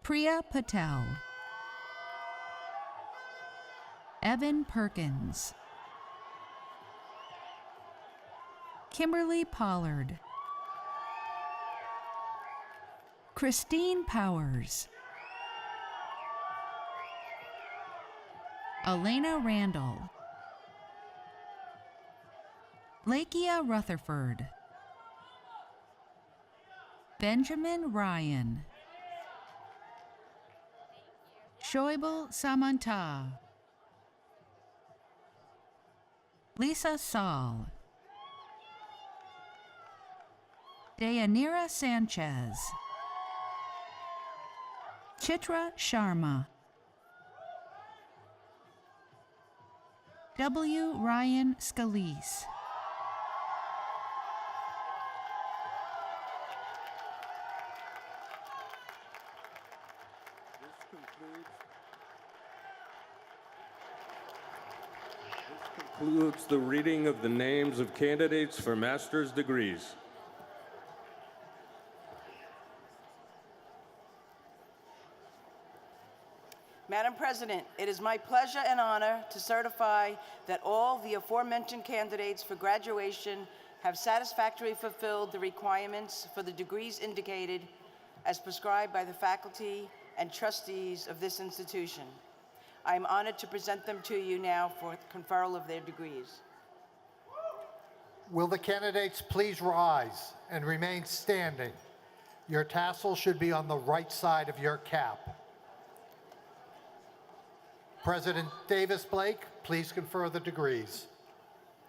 Priya Patel, Evan Perkins, Kimberly Pollard, Christine Powers, Elena Randall, Lakia Rutherford, Benjamin Ryan, Shoaib Samanta, Lisa Saul, Dayanira Sanchez, Chitra Sharma, W. Ryan Scalise, Concludes the reading of the names of candidates for master's degrees. Madam President, it is my pleasure and honor to certify that all the aforementioned candidates for graduation have satisfactorily fulfilled the requirements for the degrees indicated as prescribed by the faculty and trustees of this institution. I am honored to present them to you now for conferral of their degrees. Will the candidates please rise and remain standing? Your tassel should be on the right side of your cap. President Davis Blake, please confer the degrees.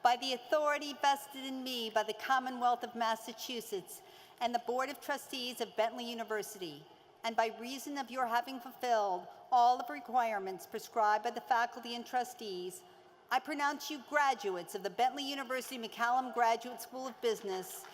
By the authority vested in me by the Commonwealth of Massachusetts and the Board of Trustees of Bentley University, and by reason of your having fulfilled all of the requirements prescribed by the faculty and trustees, I pronounce you graduates of the Bentley University McCallum Graduate School of Business.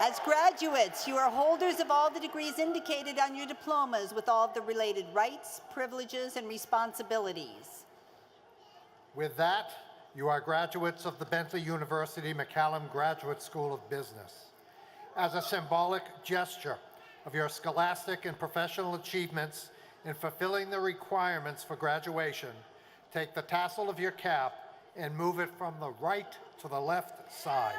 As graduates, you are holders of all the degrees indicated on your diplomas with all of the related rights, privileges, and responsibilities. With that, you are graduates of the Bentley University McCallum Graduate School of Business. As a symbolic gesture of your scholastic and professional achievements in fulfilling the requirements for graduation, take the tassel of your cap and move it from the right to the left side.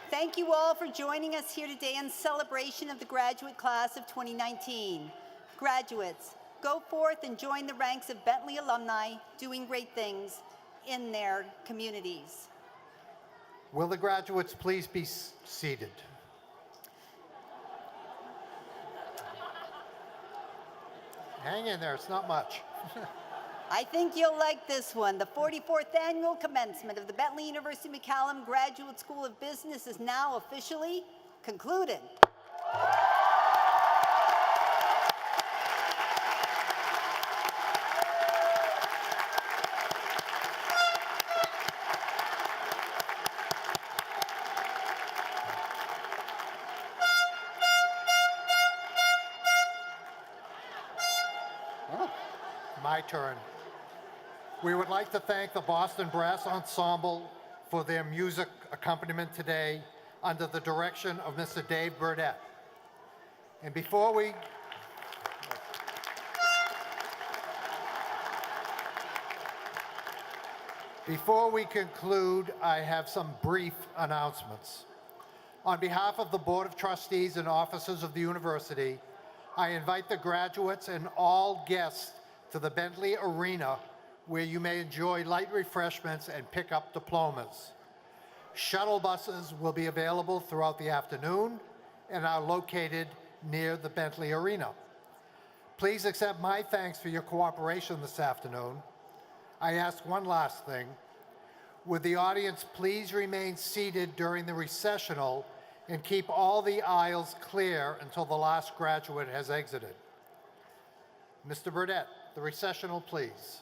Thank you all for joining us here today in celebration of the graduate class of 2019. Graduates, go forth and join the ranks of Bentley alumni doing great things in their communities. Will the graduates please be seated? Hang in there, it's not much. I think you'll like this one. The 44th annual commencement of the Bentley University McCallum Graduate School of Business is now officially concluded. My turn. We would like to thank the Boston Brass Ensemble for their music accompaniment today under the direction of Mr. Dave Burdett. And before we conclude, I have some brief announcements. On behalf of the Board of Trustees and officers of the university, I invite the graduates and all guests to the Bentley Arena, where you may enjoy light refreshments and pick up diplomas. Shuttle buses will be available throughout the afternoon and are located near the Bentley Arena. Please accept my thanks for your cooperation this afternoon. I ask one last thing. Would the audience please remain seated during the recessional and keep all the aisles clear until the last graduate has exited? Mr. Burdett, the recessional, please.